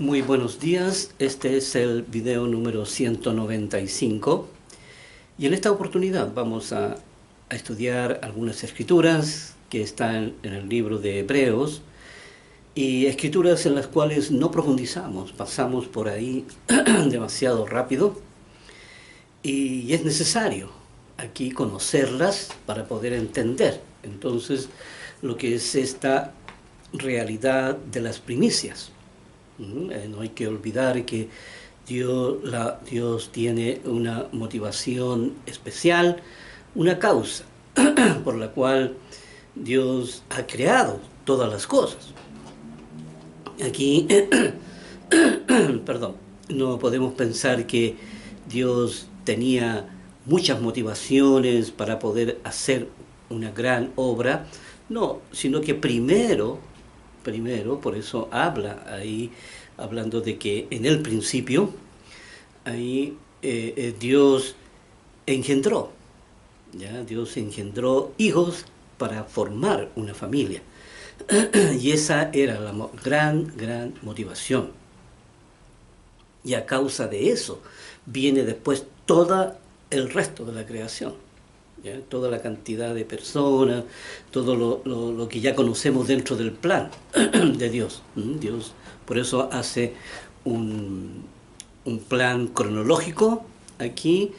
Muy buenos días, este es el video número 195 y en esta oportunidad vamos a estudiar algunas escrituras que están en el libro de Hebreos y escrituras en las cuales no profundizamos, pasamos por ahí demasiado rápido y es necesario aquí conocerlas para poder entender entonces lo que es esta realidad de las primicias. No hay que olvidar que Dios tiene una motivación especial, una causa por la cual Dios ha creado todas las cosas. Aquí, perdón, no podemos pensar que Dios tenía muchas motivaciones para poder hacer una gran obra, no, sino que primero, por eso habla ahí, hablando de que en el principio, ahí Dios engendró, ¿ya? Dios engendró hijos para formar una familia. Y esa era la gran motivación. Y a causa de eso viene después todo el resto de la creación. ¿Ya? Toda la cantidad de personas, todo lo que ya conocemos dentro del plan de Dios. Dios por eso hace un plan cronológico aquí,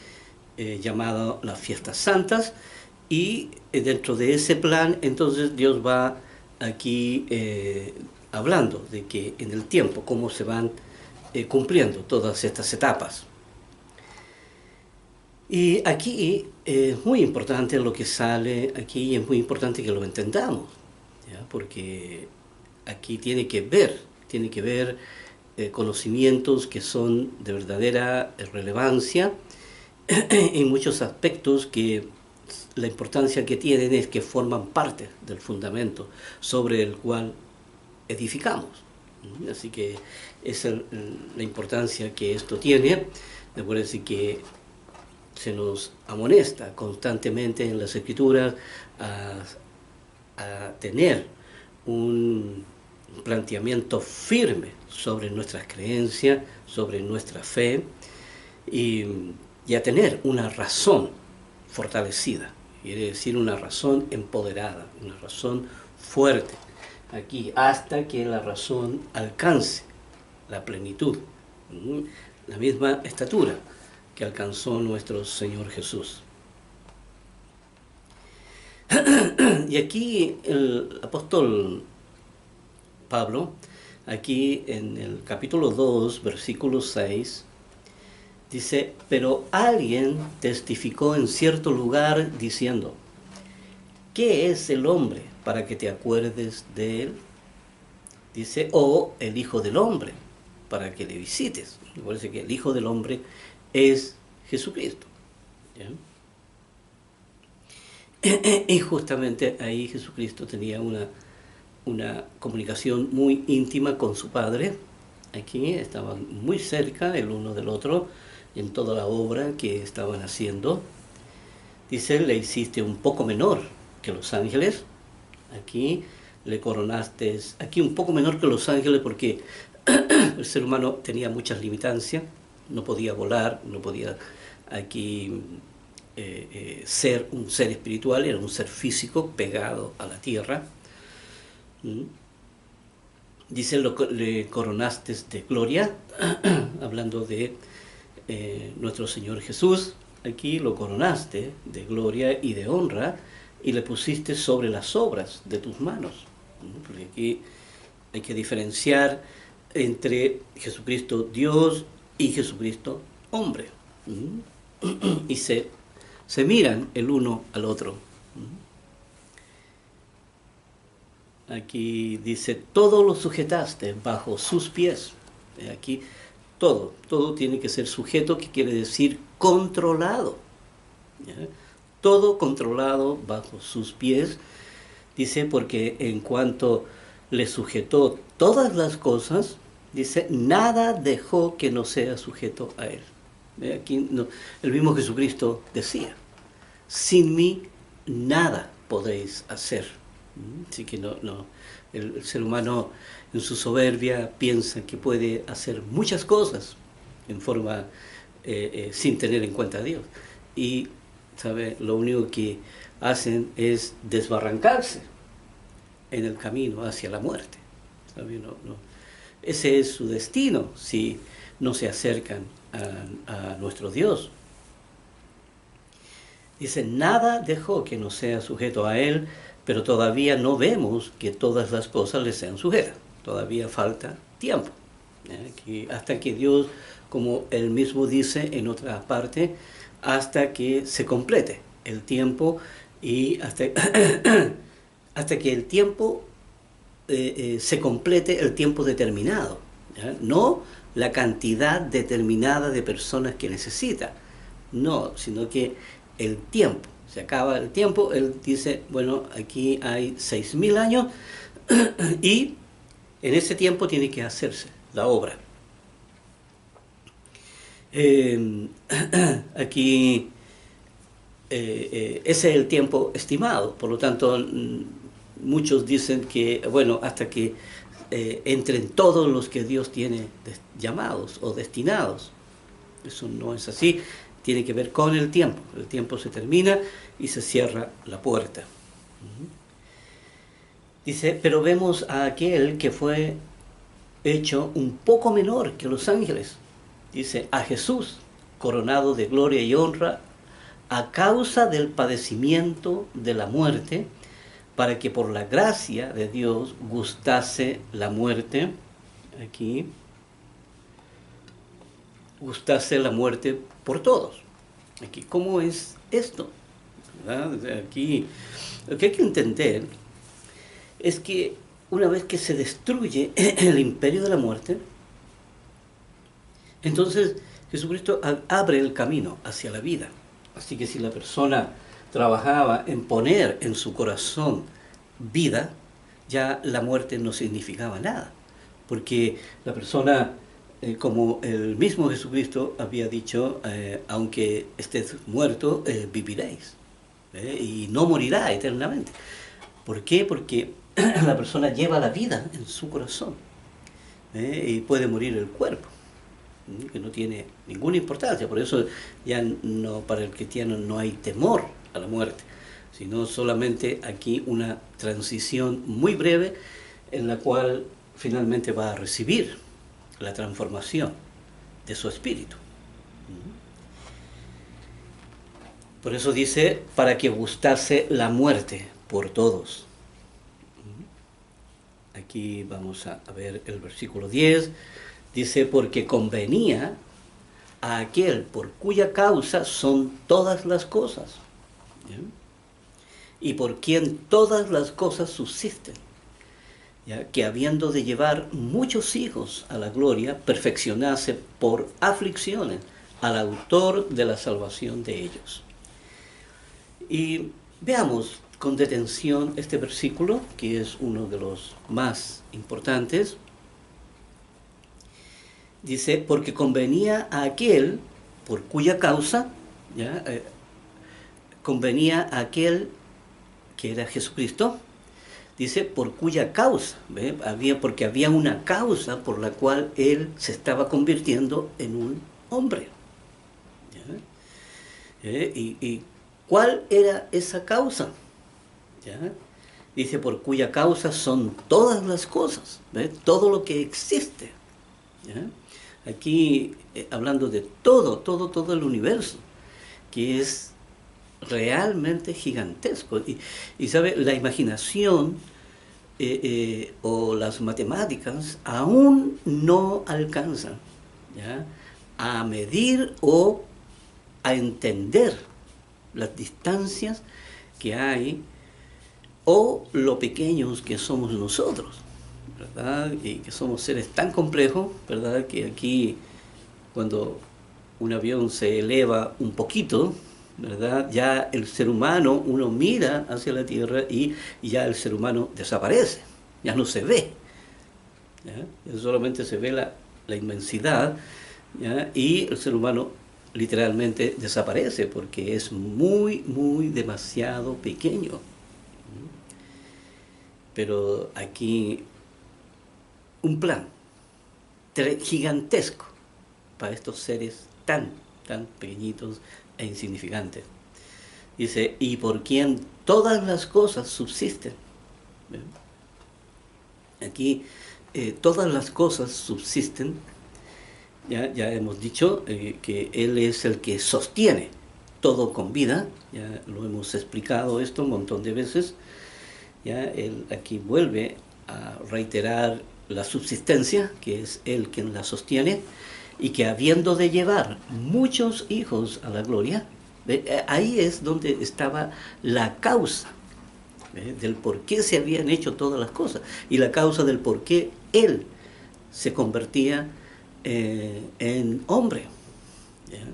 llamado las fiestas santas, y dentro de ese plan entonces Dios va aquí hablando de que en el tiempo, cómo se van cumpliendo todas estas etapas. Y aquí es muy importante lo que sale aquí, es muy importante que lo entendamos, ¿ya? Porque aquí tiene que ver conocimientos que son de verdadera relevancia en muchos aspectos que la importancia que tienen es que forman parte del fundamento sobre el cual edificamos. Así que esa es la importancia que esto tiene. Recuerden que se nos amonesta constantemente en las Escrituras a tener un planteamiento firme sobre nuestras creencias, sobre nuestra fe y a tener una razón fortalecida, quiere decir una razón empoderada, una razón fuerte, aquí hasta que la razón alcance la plenitud, la misma estatura que alcanzó nuestro Señor Jesús. Y aquí el apóstol Pablo, aquí en el capítulo 2, versículo 6, dice: pero alguien testificó en cierto lugar diciendo, ¿qué es el hombre para que te acuerdes de él? Dice, o el Hijo del Hombre para que le visites. Me parece que el Hijo del Hombre es Jesucristo. ¿Ya? Y justamente ahí Jesucristo tenía una comunicación muy íntima con su Padre. Aquí estaban muy cerca el uno del otro en toda la obra que estaban haciendo. Dice, le hiciste un poco menor que los ángeles. Aquí le coronaste, aquí un poco menor que los ángeles porque el ser humano tenía muchas limitancias, no podía volar, no podía aquí ser un ser espiritual, era un ser físico pegado a la tierra. Dice, le coronaste de gloria, hablando de nuestro Señor Jesús. Aquí lo coronaste de gloria y de honra y le pusiste sobre las obras de tus manos. Porque aquí hay que diferenciar entre Jesucristo Dios y Jesucristo hombre. Y se miran el uno al otro. Aquí dice, todo lo sujetaste bajo sus pies. Aquí todo tiene que ser sujeto, que quiere decir controlado. ¿Ya? Todo controlado bajo sus pies. Dice, porque en cuanto le sujetó todas las cosas, dice, nada dejó que no sea sujeto a él. Aquí el mismo Jesucristo decía, sin mí nada podéis hacer. Así que el ser humano en su soberbia piensa que puede hacer muchas cosas en forma sin tener en cuenta a Dios. Y, ¿sabe? Lo único que hacen es desbarrancarse en el camino hacia la muerte. ¿Sabe? Ese es su destino si no se acercan a nuestro Dios. Dice, nada dejó que no sea sujeto a Él, pero todavía no vemos que todas las cosas le sean sujetas. Todavía falta tiempo. Hasta que Dios, como Él mismo dice en otra parte, hasta que se complete el tiempo y hasta que el tiempo se complete el tiempo determinado. ¿Ya? No la cantidad determinada de personas que necesita. No, sino que el tiempo. Se acaba el tiempo, él dice, bueno, aquí hay 6.000 años y en ese tiempo tiene que hacerse la obra. Aquí ese es el tiempo estimado, por lo tanto muchos dicen que, bueno, hasta que entren todos los que Dios tiene llamados o destinados. Eso no es así, tiene que ver con el tiempo se termina y se cierra la puerta. Dice, pero vemos a aquel que fue hecho un poco menor que los ángeles, dice, a Jesús, coronado de gloria y honra, a causa del padecimiento de la muerte, para que por la gracia de Dios gustase la muerte, aquí, gustase la muerte por todos. Aquí, ¿cómo es esto? ¿Verdad? Aquí, lo que hay que entender es que una vez que se destruye el imperio de la muerte, entonces Jesucristo abre el camino hacia la vida. Así que si la persona trabajaba en poner en su corazón vida, ya la muerte no significaba nada. Porque la persona, como el mismo Jesucristo había dicho, aunque estés muerto, viviréis. Y no morirá eternamente. ¿Por qué? Porque la persona lleva la vida en su corazón. Y puede morir el cuerpo, que no tiene ninguna importancia. Por eso ya no, para el cristiano no hay temor a la muerte, sino solamente aquí una transición muy breve en la cual finalmente va a recibir la transformación de su espíritu. Por eso dice, para que gustase la muerte por todos. Aquí vamos a ver el versículo 10. Dice, porque convenía a aquel por cuya causa son todas las cosas, ¿ya? Y por quien todas las cosas subsisten, ¿ya? Que habiendo de llevar muchos hijos a la gloria, perfeccionase por aflicciones al autor de la salvación de ellos. Y veamos con detención este versículo, que es uno de los más importantes. Dice, porque convenía a aquel por cuya causa, ¿ya? Convenía a aquel que era Jesucristo, dice, por cuya causa, ¿ve? Porque había una causa por la cual él se estaba convirtiendo en un hombre. ¿Ya? ¿Y cuál era esa causa? ¿Ya? Dice, por cuya causa son todas las cosas, ¿ve? Todo lo que existe. ¿Ya? Aquí hablando de todo el universo, que es realmente gigantesco. Y sabe, la imaginación o las matemáticas aún no alcanzan, ¿ya? A medir o a entender las distancias que hay o lo pequeños que somos nosotros, ¿verdad? Y que somos seres tan complejos, ¿verdad? Que aquí cuando un avión se eleva un poquito, ¿verdad? Ya el ser humano, uno mira hacia la Tierra y ya el ser humano desaparece, ya no se ve, ¿ya? Solamente se ve la inmensidad, ¿ya? Y el ser humano literalmente desaparece porque es muy demasiado pequeño. pero aquí un plan gigantesco para estos seres tan pequeñitos e insignificantes. Dice, y por quien todas las cosas subsisten. ¿Ven? Aquí todas las cosas subsisten. Ya hemos dicho que Él es el que sostiene todo con vida. Ya lo hemos explicado esto un montón de veces. Ya Él aquí vuelve a reiterar la subsistencia, que es Él quien la sostiene, y que habiendo de llevar muchos hijos a la gloria, ahí es donde estaba la causa del por qué se habían hecho todas las cosas, y la causa del por qué Él se convertía en hombre. ¿Ya?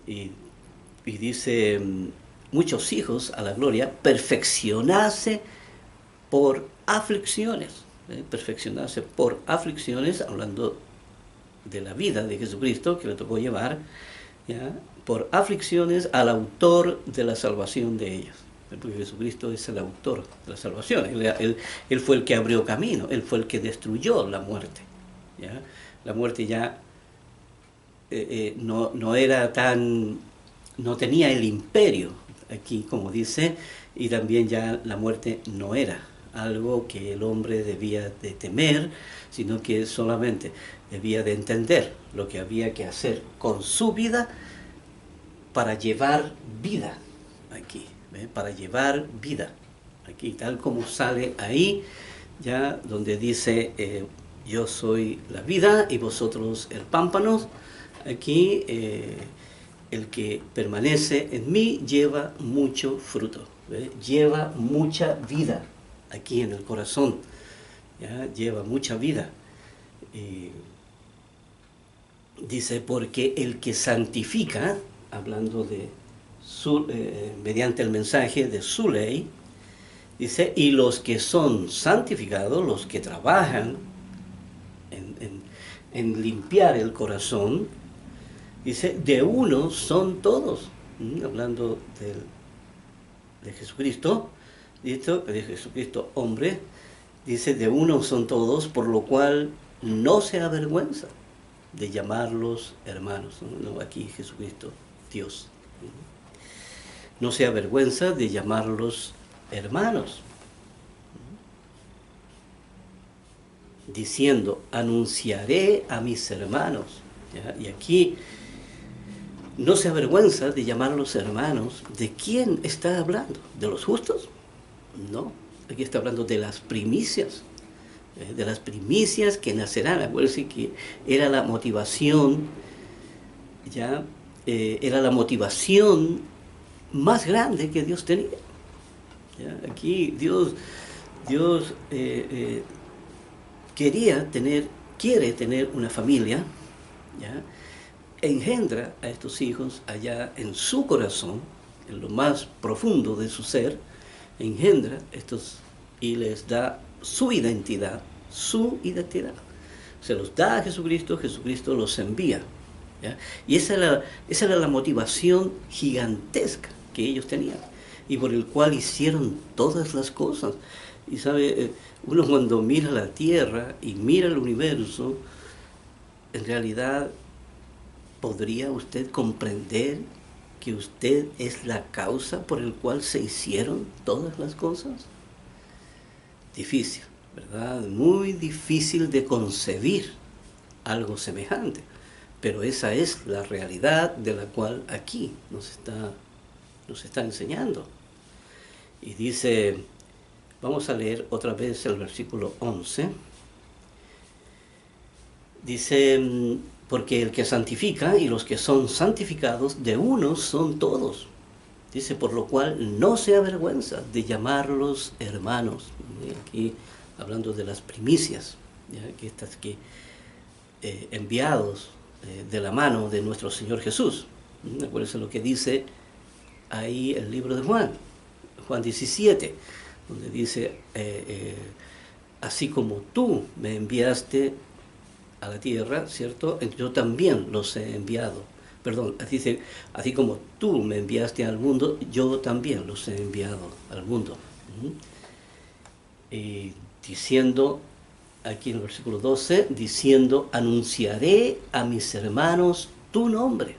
Y dice, muchos hijos a la gloria, perfeccionarse por aflicciones. Perfeccionarse por aflicciones, hablando de la vida de Jesucristo que le tocó llevar, ¿ya? Por aflicciones al autor de la salvación de ellos. Porque Jesucristo es el autor de la salvación. Él fue el que abrió camino, Él fue el que destruyó la muerte. ¿Ya? La muerte ya no era tan, no tenía el imperio aquí, como dice, y también ya la muerte no era algo que el hombre debía de temer, sino que solamente debía de entender lo que había que hacer con su vida para llevar vida aquí, para llevar vida aquí, tal como sale ahí, ya donde dice, yo soy la vida y vosotros el pámpano. Aquí el que permanece en mí lleva mucho fruto, lleva mucha vida aquí en el corazón, ¿ya? Lleva mucha vida. Dice, porque el que santifica, hablando de mediante el mensaje de su ley, dice, y los que son santificados, los que trabajan en limpiar el corazón, dice, de uno son todos. Hablando de Jesucristo, de Jesucristo hombre, dice, de uno son todos, por lo cual no se avergüenza de llamarlos hermanos. No, aquí Jesucristo, Dios. No se avergüenza de llamarlos hermanos. Diciendo, anunciaré a mis hermanos. ¿Ya? Y aquí no se avergüenza de llamarlos hermanos. ¿De quién está hablando? ¿De los justos? No, aquí está hablando de las primicias. De las primicias que nacerán. Acuérdense que era la motivación, ya, era la motivación más grande que Dios tenía. ¿Ya? Aquí Dios quiere tener una familia, ¿ya? Engendra a estos hijos allá en su corazón, en lo más profundo de su ser, engendra estos y les da su identidad. Se los da a Jesucristo, Jesucristo los envía. ¿Ya? Y esa era la motivación gigantesca que ellos tenían y por el cual hicieron todas las cosas. Y sabe, uno cuando mira la tierra y mira el universo, en realidad, ¿podría usted comprender que usted es la causa por el cual se hicieron todas las cosas? Difícil, ¿verdad? Muy difícil de concebir algo semejante. Pero esa es la realidad de la cual aquí nos está enseñando. Y dice, vamos a leer otra vez el versículo 11. Dice, porque el que santifica y los que son santificados de uno son todos. Dice, por lo cual no se avergüenza de llamarlos hermanos. Aquí hablando de las primicias, ¿ya? que enviados de la mano de nuestro Señor Jesús. Acuérdense lo que dice ahí el libro de Juan 17, donde dice, así como tú me enviaste a la tierra, ¿cierto? Yo también los he enviado. Perdón, dice, así como tú me enviaste al mundo, yo también los he enviado al mundo. diciendo, aquí en el versículo 12, diciendo, anunciaré a mis hermanos tu nombre.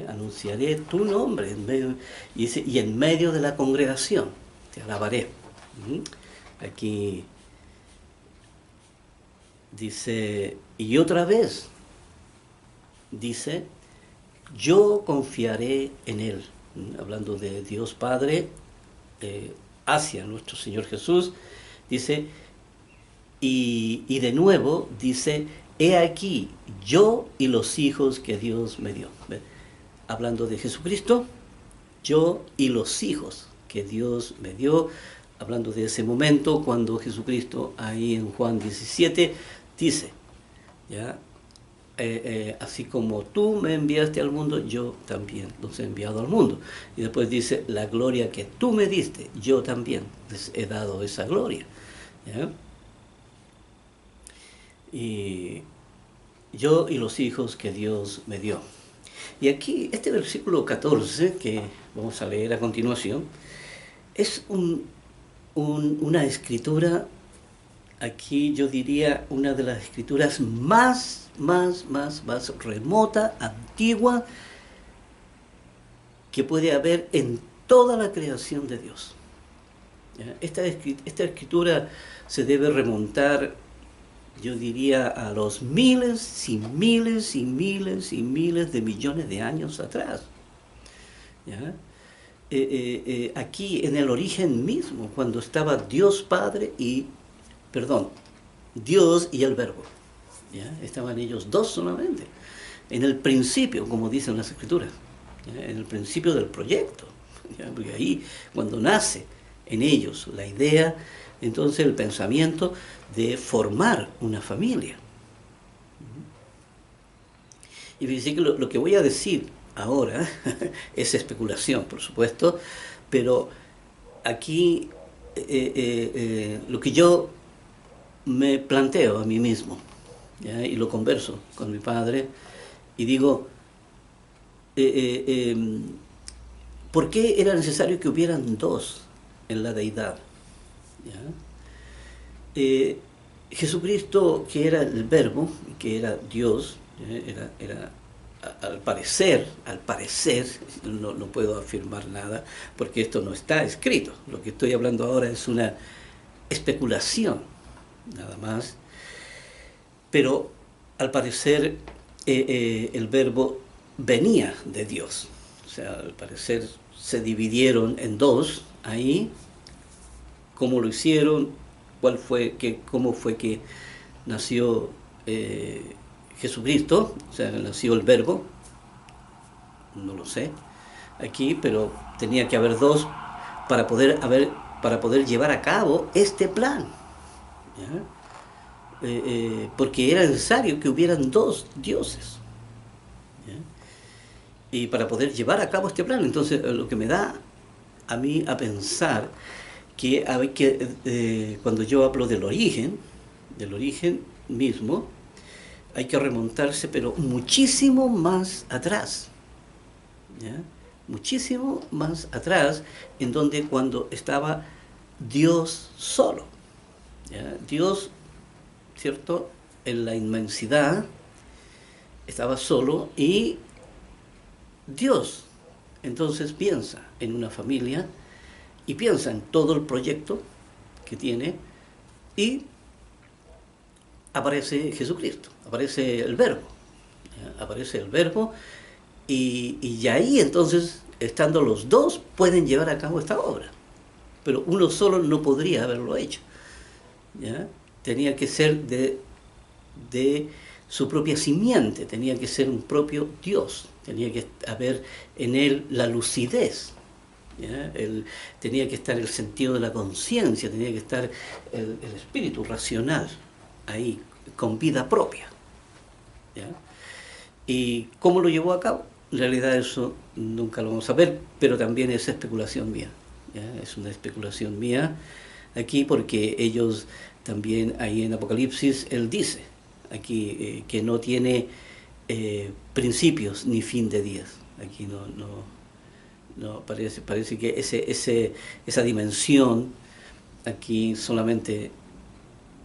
Anunciaré tu nombre y, dice, y en medio de la congregación te alabaré. Aquí dice, y otra vez dice, yo confiaré en él. Hablando de Dios Padre hacia nuestro Señor Jesús, dice, y de nuevo dice, he aquí yo y los hijos que Dios me dio. Hablando de Jesucristo, yo y los hijos que Dios me dio, hablando de ese momento cuando Jesucristo ahí en Juan 17 dice, ¿ya? Así como tú me enviaste al mundo, yo también los he enviado al mundo. Y después dice, la gloria que tú me diste, yo también les he dado esa gloria. ¿Ya? Y yo y los hijos que Dios me dio. Y aquí, este versículo 14, que vamos a leer a continuación, es una escritura, aquí yo diría, una de las escrituras más remota, antigua, que puede haber en toda la creación de Dios. Esta escritura se debe remontar, yo diría, a los miles y miles y miles y miles de millones de años atrás. ¿Ya? Aquí en el origen mismo, cuando estaba Dios Padre Dios y el Verbo. ¿Ya? Estaban ellos dos solamente. En el principio, como dicen las Escrituras, ¿ya? En el principio del proyecto. ¿Ya? Porque ahí, cuando nace en ellos la idea, entonces el pensamiento de formar una familia. Y fíjense que lo que voy a decir ahora es especulación, por supuesto, pero aquí lo que yo me planteo a mí mismo, ¿ya? Y lo converso con mi padre y digo, ¿por qué era necesario que hubieran dos en la deidad? ¿Ya? Jesucristo, que era el Verbo, que era Dios, era al parecer, no puedo afirmar nada, porque esto no está escrito. Lo que estoy hablando ahora es una especulación, nada más. Pero al parecer el Verbo venía de Dios. O sea, al parecer se dividieron en dos ahí. ¿Cómo lo hicieron? ¿Cómo fue que nació Jesucristo? O sea, nació el Verbo. No lo sé aquí, pero tenía que haber dos para poder llevar a cabo este plan. ¿Ya? Porque era necesario que hubieran dos dioses, ¿ya? Y para poder llevar a cabo este plan. Entonces, lo que me da a mí a pensar que hay cuando yo hablo del origen mismo, hay que remontarse, pero muchísimo más atrás, ¿ya? Muchísimo más atrás, en donde cuando estaba Dios solo, ¿ya? Dios, ¿cierto?, en la inmensidad, estaba solo, y Dios entonces piensa en una familia y piensa en todo el proyecto que tiene, y aparece Jesucristo, aparece el Verbo, ¿ya? Aparece el Verbo, y ahí entonces, estando los dos, pueden llevar a cabo esta obra. Pero uno solo no podría haberlo hecho, ¿ya? Tenía que ser de su propia simiente, tenía que ser un propio Dios, tenía que haber en él la lucidez, ¿ya? Tenía que estar el sentido de la conciencia, tenía que estar el espíritu racional ahí, con vida propia, ¿ya? ¿Y cómo lo llevó a cabo? En realidad eso nunca lo vamos a ver, pero también es especulación mía, ¿ya? Es una especulación mía aquí, porque ellos también, ahí en Apocalipsis, él dice aquí que no tiene principios ni fin de días. Aquí no parece que esa dimensión aquí solamente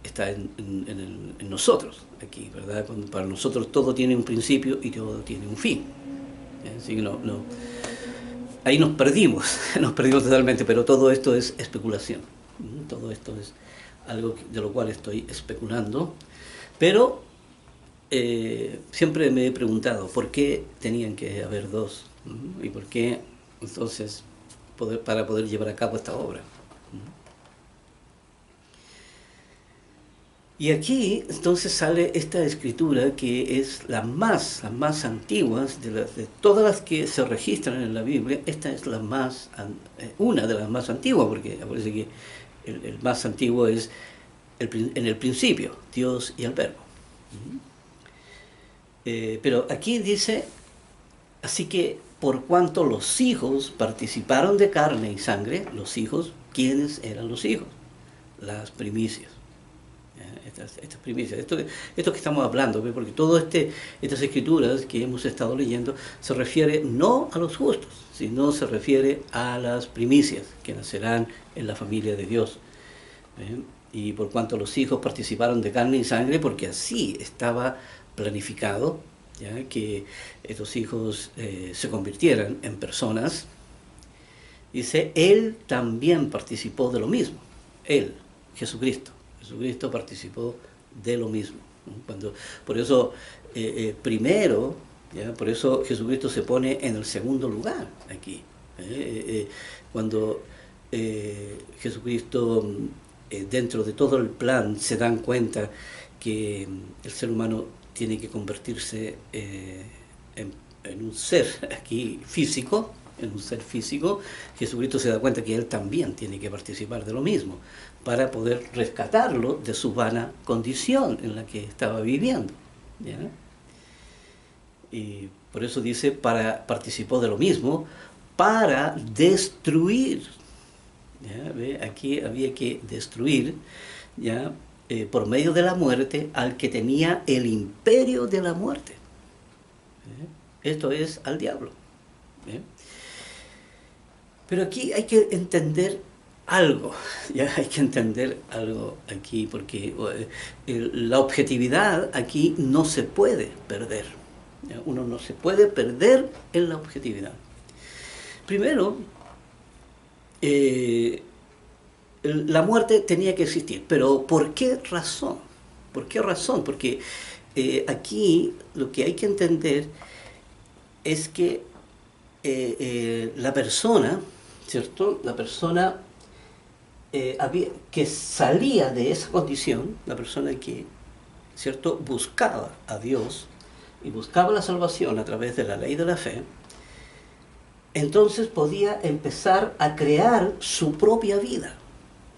está en nosotros, aquí, ¿verdad? Para nosotros todo tiene un principio y todo tiene un fin. Así que ahí nos perdimos, nos perdimos totalmente, pero todo esto es especulación. Todo esto es algo de lo cual estoy especulando, pero siempre me he preguntado por qué tenían que haber dos y por qué entonces para poder llevar a cabo esta obra. Y aquí entonces sale esta escritura que es las más antiguas de todas las que se registran en la Biblia. Esta es una de las más antiguas, porque parece que el más antiguo es en el principio, Dios y el Verbo. Pero aquí dice, así que por cuanto los hijos participaron de carne y sangre, los hijos, ¿quiénes eran los hijos? Las primicias. Estas primicias, esto que estamos hablando, ¿ve? Porque todas estas escrituras que hemos estado leyendo se refiere no a los justos, sino se refiere a las primicias que nacerán en la familia de Dios. ¿Ve? Y por cuanto los hijos participaron de carne y sangre, porque así estaba planificado, ¿ya? Que estos hijos se convirtieran en personas, dice, Él también participó de lo mismo, Él, Jesucristo participó de lo mismo. Por eso, primero, ¿ya? Por eso Jesucristo se pone en el segundo lugar aquí. Cuando Jesucristo, dentro de todo el plan, se dan cuenta que el ser humano tiene que convertirse en un ser aquí físico, Jesucristo se da cuenta que Él también tiene que participar de lo mismo, para poder rescatarlo de su vana condición en la que estaba viviendo. ¿Ya? Y por eso dice, participó de lo mismo, para destruir. ¿Ya? ¿Ve? Aquí había que destruir, ¿ya? Por medio de la muerte, al que tenía el imperio de la muerte. Esto es al diablo. ¿Ya? Pero aquí hay que entender algo, ya hay que entender algo aquí, porque la objetividad aquí no se puede perder. ¿Ya? Uno no se puede perder en la objetividad. Primero, la muerte tenía que existir, pero ¿por qué razón? ¿Por qué razón? Porque aquí lo que hay que entender es que la persona, ¿cierto? La persona que salía de esa condición, la persona que, ¿cierto?, buscaba a Dios y buscaba la salvación a través de la ley de la fe, entonces podía empezar a crear su propia vida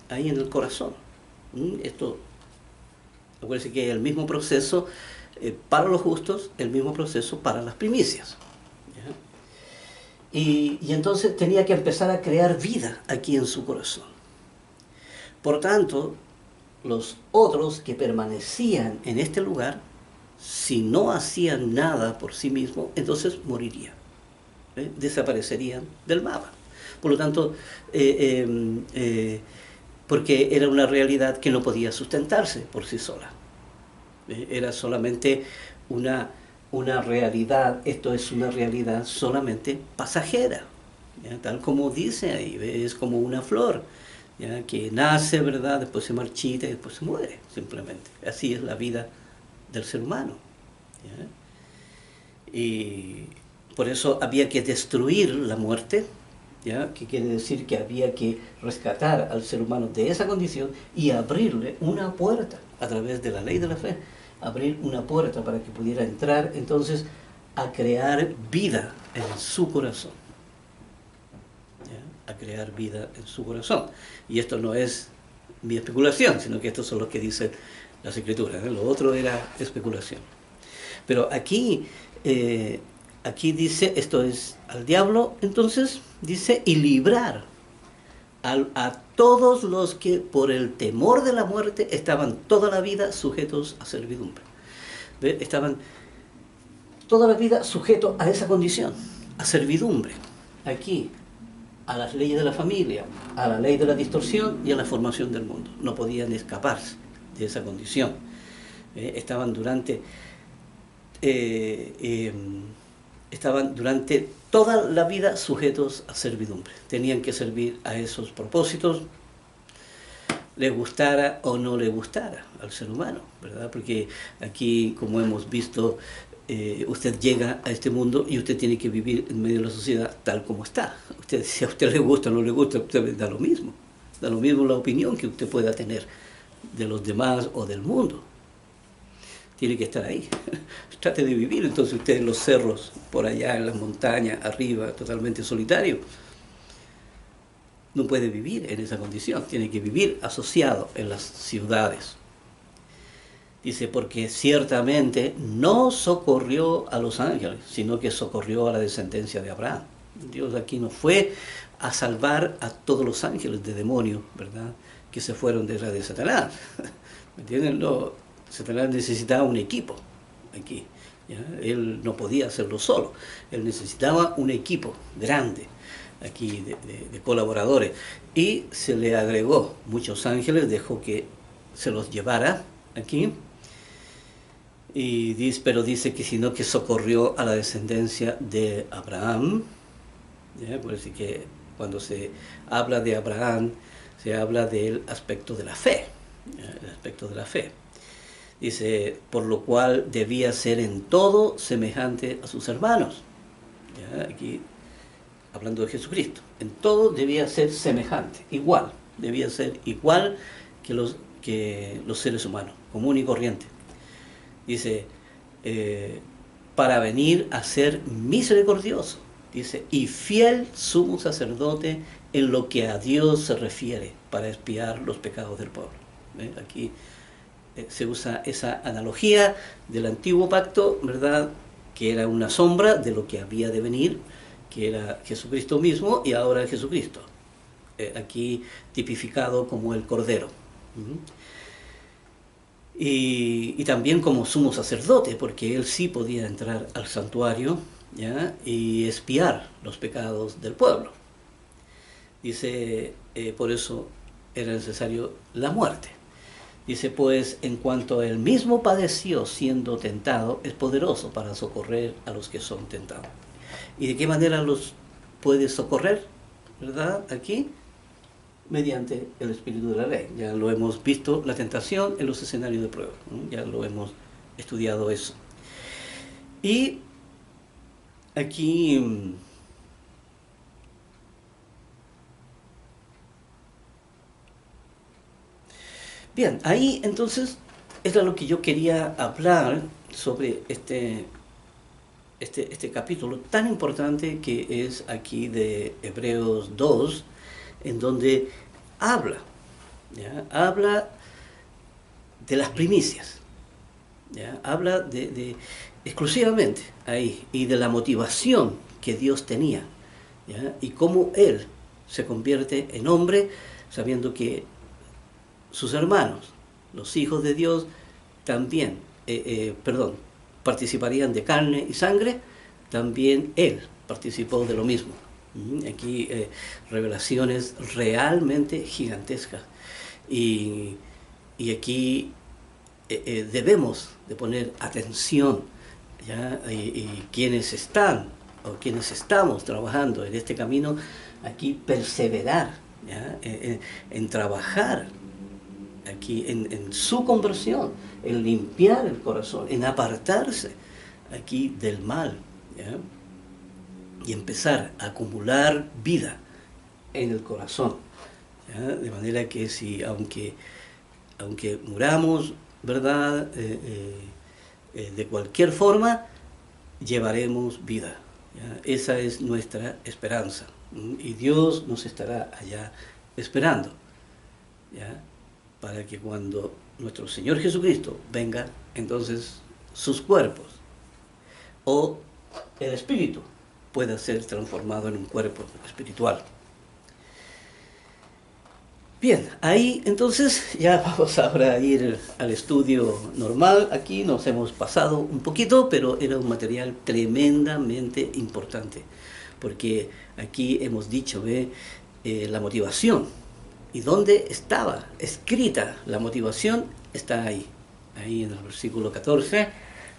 ahí en el corazón. Esto, acuérdense que es el mismo proceso para los justos, el mismo proceso para las primicias. Y entonces tenía que empezar a crear vida aquí en su corazón. Por tanto, los otros que permanecían en este lugar, si no hacían nada por sí mismos, entonces morirían, desaparecerían del mapa. Por lo tanto, porque era una realidad que no podía sustentarse por sí sola. Era solamente una realidad, esto es una realidad solamente pasajera, ¿ya? Tal como dice ahí, es como una flor, ¿ya? Que nace, ¿verdad? Después se marchita y después se muere, simplemente. Así es la vida del ser humano, ¿ya? Y por eso había que destruir la muerte, ¿ya? Que quiere decir que había que rescatar al ser humano de esa condición y abrirle una puerta a través de la ley de la fe, abrir una puerta para que pudiera entrar entonces a crear vida en su corazón. ¿Ya? A crear vida en su corazón. Y esto no es mi especulación, sino que estos son los que dicen las escrituras, ¿eh? Lo otro era especulación. Pero aquí dice, esto es al diablo, entonces dice, y librar a todos los que por el temor de la muerte estaban toda la vida sujetos a servidumbre. ¿Ve? Estaban toda la vida sujetos a esa condición, a servidumbre. Aquí, a las leyes de la familia, a la ley de la distorsión y a la formación del mundo. No podían escaparse de esa condición. Estaban durante toda la vida sujetos a servidumbre. Tenían que servir a esos propósitos, le gustara o no le gustara al ser humano, ¿verdad? Porque aquí, como hemos visto, usted llega a este mundo y usted tiene que vivir en medio de la sociedad tal como está. Si a usted le gusta o no le gusta, usted da lo mismo la opinión que usted pueda tener de los demás o del mundo. Tiene que estar ahí. Trate de vivir entonces usted en los cerros, por allá en las montañas, arriba, totalmente solitario. No puede vivir en esa condición, tiene que vivir asociado en las ciudades. Dice, porque ciertamente no socorrió a los ángeles, sino que socorrió a la descendencia de Abraham. Dios aquí no fue a salvar a todos los ángeles de demonios, ¿verdad?, que se fueron detrás de Satanás. ¿Me entienden? No, Satanás necesitaba un equipo aquí, ¿ya? Él no podía hacerlo solo, él necesitaba un equipo grande aquí de colaboradores, y se le agregó muchos ángeles, dejó que se los llevara aquí, pero dice que sino que socorrió a la descendencia de Abraham, ¿ya? Por eso que cuando se habla de Abraham, se habla del aspecto de la fe, ¿ya? El aspecto de la fe. Dice, por lo cual debía ser en todo semejante a sus hermanos. ¿Ya? Aquí hablando de Jesucristo, en todo debía ser semejante, igual, debía ser igual que los seres humanos, común y corriente. Dice, para venir a ser misericordioso, dice, y fiel sumo sacerdote en lo que a Dios se refiere, para expiar los pecados del pueblo. Aquí se usa esa analogía del antiguo pacto, ¿verdad?, que era una sombra de lo que había de venir, que era Jesucristo mismo, y ahora Jesucristo, aquí tipificado como el Cordero. Y también como sumo sacerdote, porque él sí podía entrar al santuario, ¿ya?, y expiar los pecados del pueblo. Dice, por eso era necesario la muerte. Dice, pues, en cuanto él mismo padeció siendo tentado, es poderoso para socorrer a los que son tentados. ¿Y de qué manera los puede socorrer? ¿Verdad? Aquí, mediante el espíritu de la ley. Ya lo hemos visto, la tentación en los escenarios de prueba, ¿no? Ya lo hemos estudiado eso. Y aquí bien, ahí entonces era lo que yo quería hablar sobre este capítulo tan importante que es aquí de Hebreos 2, en donde habla, ¿ya?, habla de las primicias, ¿ya?, habla exclusivamente ahí, y de la motivación que Dios tenía, ¿ya?, y cómo Él se convierte en hombre, sabiendo que sus hermanos, los hijos de Dios, también, participarían de carne y sangre, también Él participó de lo mismo. Aquí revelaciones realmente gigantescas. Y aquí debemos de poner atención, ¿ya?, y quienes están o quienes estamos trabajando en este camino, aquí perseverar, ¿ya?, en trabajar aquí en su conversión, en limpiar el corazón, en apartarse aquí del mal, ¿ya?, y empezar a acumular vida en el corazón, ¿ya?, de manera que si aunque muramos, ¿verdad?, de cualquier forma, llevaremos vida, ¿ya? Esa es nuestra esperanza, y Dios nos estará allá esperando, ¿ya?, para que cuando nuestro Señor Jesucristo venga, entonces sus cuerpos o el espíritu pueda ser transformado en un cuerpo espiritual. Bien, ahí entonces ya vamos ahora a ir al estudio normal. Aquí nos hemos pasado un poquito, pero era un material tremendamente importante, porque aquí hemos dicho, ¿ve? La motivación. ¿Y dónde estaba escrita la motivación? Está ahí, ahí en el versículo 14,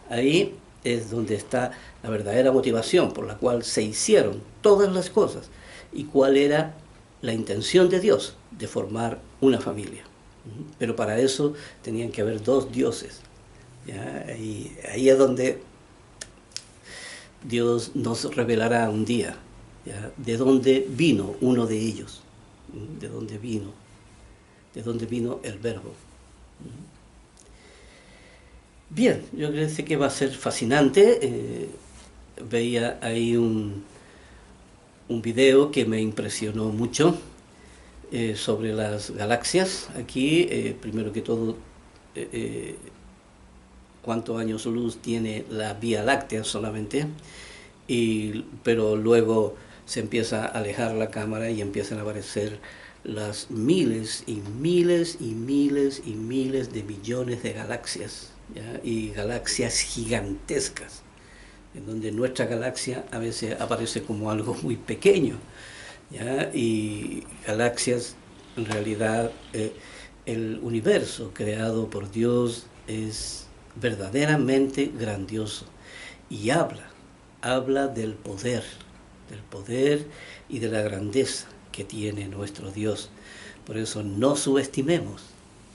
ahí es donde está la verdadera motivación por la cual se hicieron todas las cosas y cuál era la intención de Dios de formar una familia. Pero para eso tenían que haber dos dioses. ¿Ya? Y ahí es donde Dios nos revelará un día, ¿ya? De dónde vino uno de ellos, de dónde vino el verbo. Bien, yo creo que va a ser fascinante. Veía ahí un video que me impresionó mucho sobre las galaxias. Aquí, primero que todo, cuántos años luz tiene la Vía Láctea solamente, pero luego se empieza a alejar la cámara y empiezan a aparecer las miles y miles y miles y miles de millones de galaxias, ¿ya? Y galaxias gigantescas, en donde nuestra galaxia a veces aparece como algo muy pequeño, ¿ya? Y galaxias, en realidad, el universo creado por Dios es verdaderamente grandioso y habla del poder y de la grandeza que tiene nuestro Dios. Por eso no subestimemos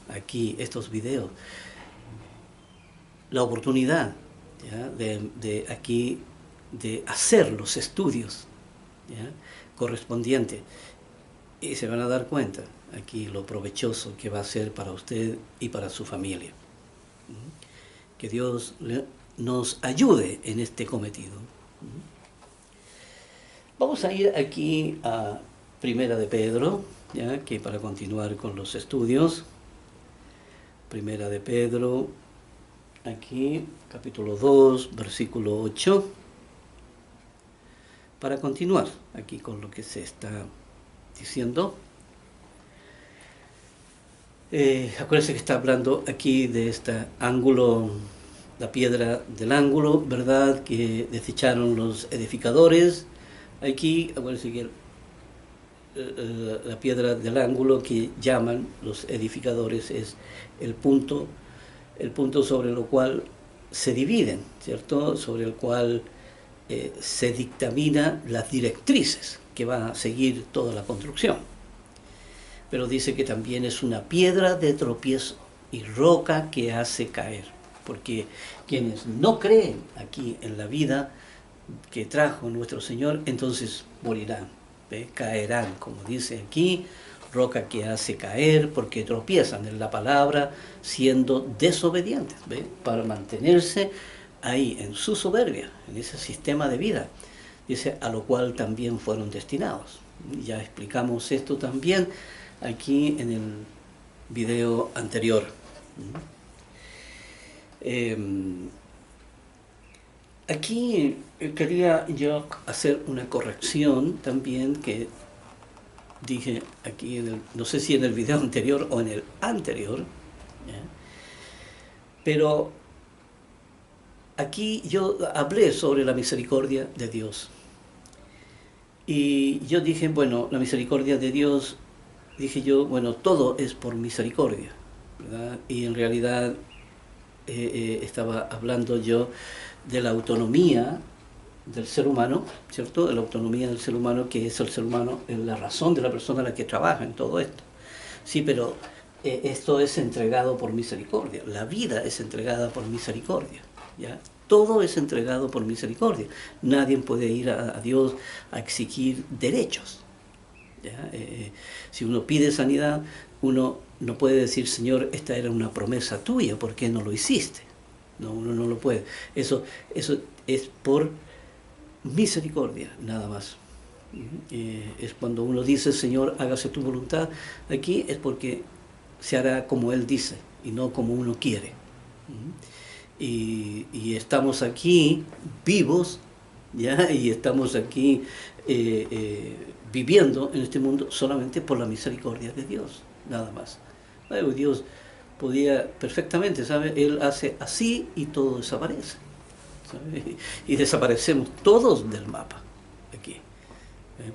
aquí estos videos, la oportunidad, ¿ya? de aquí de hacer los estudios, ¿ya? correspondientes, y se van a dar cuenta aquí lo provechoso que va a ser para usted y para su familia. Que Dios nos ayude en este cometido. Vamos a ir aquí a Primera de Pedro, ¿ya? Que para continuar con los estudios, Primera de Pedro, aquí, capítulo 2, versículo 8, para continuar aquí con lo que se está diciendo. Acuérdense que está hablando aquí de este ángulo, la piedra del ángulo, ¿verdad? Que desecharon los edificadores. Aquí, acuérdense que la piedra del ángulo que llaman los edificadores es el punto sobre lo cual se dividen, ¿cierto? Sobre el cual se dictamina las directrices que va a seguir toda la construcción. Pero dice que también es una piedra de tropiezo y roca que hace caer, porque quienes no creen aquí en la vida que trajo nuestro Señor, entonces morirán, ¿ve? Caerán, como dice aquí, roca que hace caer, porque tropiezan en la palabra siendo desobedientes, ¿ve? Para mantenerse ahí en su soberbia, en ese sistema de vida, dice, a lo cual también fueron destinados. Ya explicamos esto también aquí en el video anterior. Aquí quería yo hacer una corrección también que dije aquí, no sé si en el video anterior o en el anterior, ¿ya? Pero aquí yo hablé sobre la misericordia de Dios. Y yo dije, bueno, la misericordia de Dios, dije yo, bueno, todo es por misericordia, ¿verdad? Y en realidad estaba hablando yo de la autonomía del ser humano, ¿cierto? De la autonomía del ser humano, que es el ser humano, es la razón de la persona a la que trabaja en todo esto. Sí, pero esto es entregado por misericordia, la vida es entregada por misericordia, ¿ya? Todo es entregado por misericordia. Nadie puede ir a Dios a exigir derechos, ¿ya? Si uno pide sanidad, uno no puede decir, Señor, esta era una promesa tuya, ¿por qué no lo hiciste? No, uno no lo puede. Eso es por misericordia, nada más. Es cuando uno dice, Señor, hágase tu voluntad, aquí es porque se hará como Él dice y no como uno quiere. Y estamos aquí vivos, ¿ya? Y estamos aquí viviendo en este mundo solamente por la misericordia de Dios, nada más. Dios podía perfectamente, ¿sabe? Él hace así y todo desaparece, ¿sabe? Y desaparecemos todos del mapa aquí.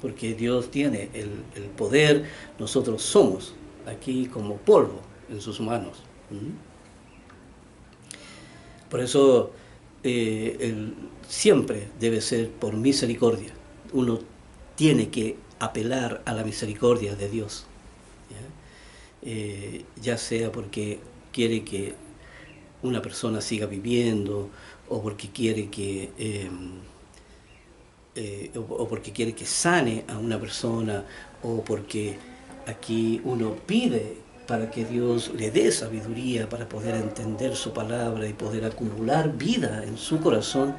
porque Dios tiene el poder, nosotros somos aquí como polvo en sus manos. Por eso siempre debe ser por misericordia. Uno tiene que apelar a la misericordia de Dios, ya sea porque quiere que una persona siga viviendo, o porque quiere o porque quiere que sane a una persona, o porque aquí uno pide para que Dios le dé sabiduría para poder entender su palabra y poder acumular vida en su corazón.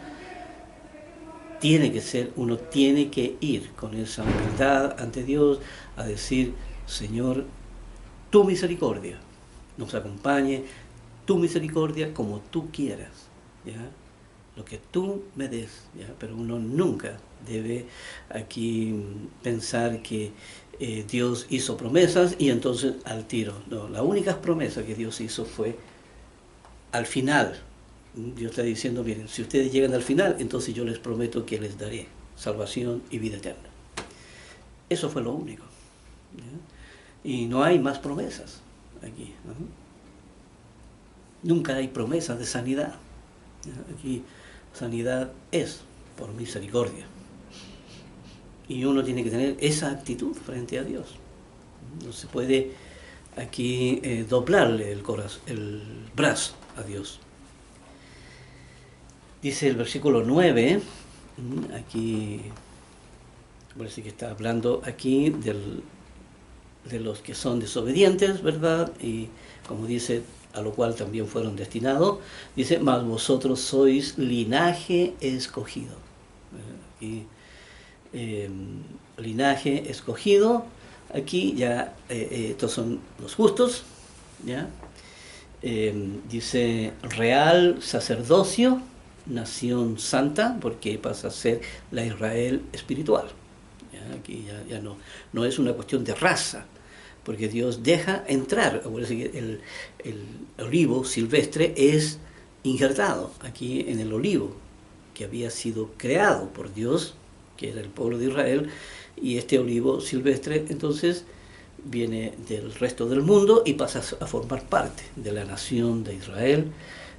Uno tiene que ir con esa humildad ante Dios a decir: Señor, tu misericordia nos acompañe, tu misericordia como tú quieras, ¿ya? Lo que tú me des, ¿ya? Pero uno nunca debe aquí pensar que Dios hizo promesas y entonces al tiro. No, la única promesa que Dios hizo fue al final. Dios está diciendo: miren, si ustedes llegan al final, entonces yo les prometo que les daré salvación y vida eterna. Eso fue lo único, ¿ya? Y no hay más promesas aquí, ¿no? Nunca hay promesas de sanidad, ¿ya? Aquí sanidad es por misericordia. Y uno tiene que tener esa actitud frente a Dios. No se puede aquí doblarle el brazo a Dios. Dice el versículo 9, aquí parece que está hablando aquí de los que son desobedientes, ¿verdad? Y como dice, a lo cual también fueron destinados, dice: mas vosotros sois linaje escogido. Aquí, linaje escogido, aquí ya, estos son los justos, ¿ya? Dice real sacerdocio, nación santa, porque pasa a ser la Israel espiritual. ¿Ya? Aquí ya no es una cuestión de raza, porque Dios deja entrar. El olivo silvestre es injertado aquí en el olivo, que había sido creado por Dios, que era el pueblo de Israel, y este olivo silvestre entonces viene del resto del mundo y pasa a formar parte de la nación de Israel,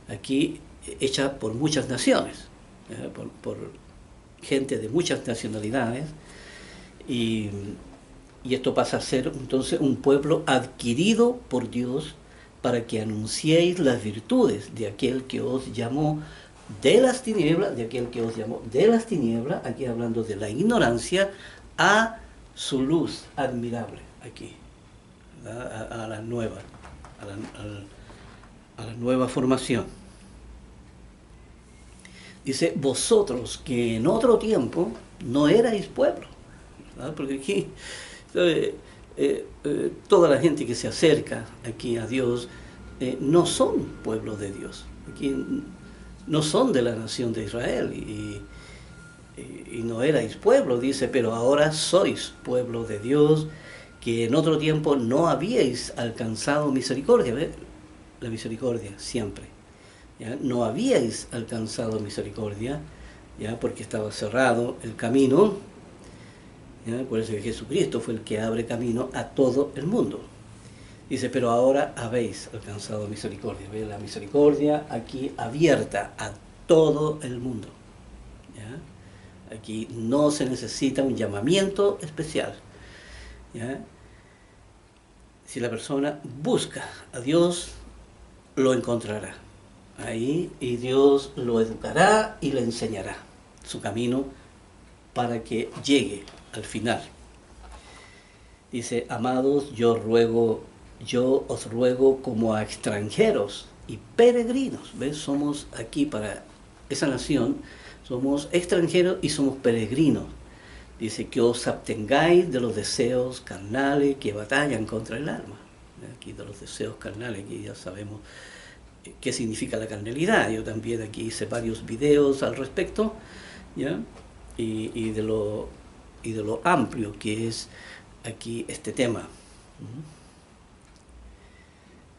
aquí hecha por muchas naciones, por gente de muchas nacionalidades, y esto pasa a ser entonces un pueblo adquirido por Dios para que anunciéis las virtudes de aquel que os llamó de las tinieblas, aquí hablando de la ignorancia, a su luz admirable, aquí, a la nueva, a la nueva formación. Dice: vosotros que en otro tiempo no erais pueblo, ¿verdad? Porque aquí toda la gente que se acerca aquí a Dios no son pueblo de Dios, aquí no son de la nación de Israel, y no erais pueblo, dice: pero ahora sois pueblo de Dios, que en otro tiempo no habíais alcanzado misericordia. ¿Ves? La misericordia siempre, ¿ya? No habíais alcanzado misericordia, ¿ya? Porque estaba cerrado el camino, ¿ya? Por eso que Jesucristo fue el que abre camino a todo el mundo. Dice: pero ahora habéis alcanzado misericordia. ¿Ves? La misericordia aquí abierta a todo el mundo, ¿ya? Aquí no se necesita un llamamiento especial, ¿ya? Si la persona busca a Dios, lo encontrará ahí, y Dios lo educará y le enseñará su camino para que llegue al final. Dice: amados, yo os ruego como a extranjeros y peregrinos. ¿Ves? Somos aquí para esa nación, somos extranjeros y somos peregrinos. Dice: que os abstengáis de los deseos carnales que batallan contra el alma. Aquí de los deseos carnales, que ya sabemos qué significa la carnalidad. Yo también aquí hice varios videos al respecto, ¿ya? Y de lo amplio que es aquí este tema.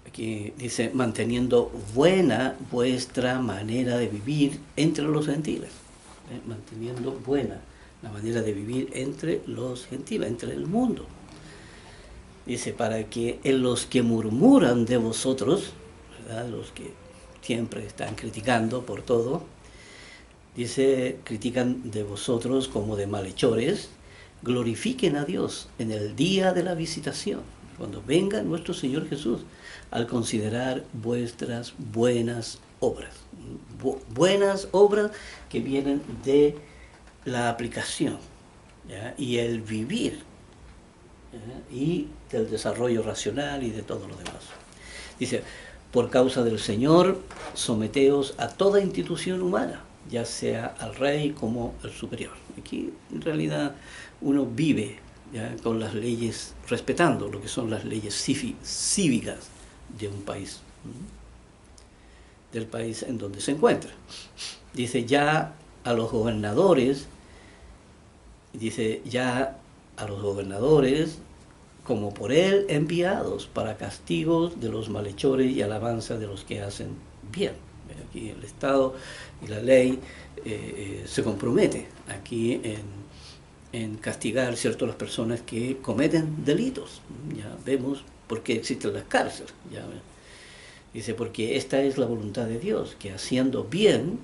Aquí dice: manteniendo buena vuestra manera de vivir entre los gentiles. Manteniendo buena la manera de vivir entre los gentiles, entre el mundo. Dice, para que en los que murmuran de vosotros, ¿verdad?, los que siempre están criticando por todo, dice, critican de vosotros como de malhechores, glorifiquen a Dios en el día de la visitación, cuando venga nuestro Señor Jesús, al considerar vuestras buenas obras. Buenas obras que vienen de la aplicación, ¿ya?, y el vivir, ¿ya?, y del desarrollo racional y de todo lo demás. Dice, por causa del Señor, someteos a toda institución humana, ya sea al rey como al superior. Aquí en realidad uno vive, ¿ya?, con las leyes, respetando lo que son las leyes cívicas de un país, del país en donde se encuentra. Dice, ya a los gobernadores, como por él enviados para castigos de los malhechores y alabanza de los que hacen bien. Aquí el Estado y la ley se compromete aquí en castigar, ¿cierto?, a las personas que cometen delitos. Ya vemos por qué existen las cárceles. Ya, dice, porque esta es la voluntad de Dios, que haciendo bien,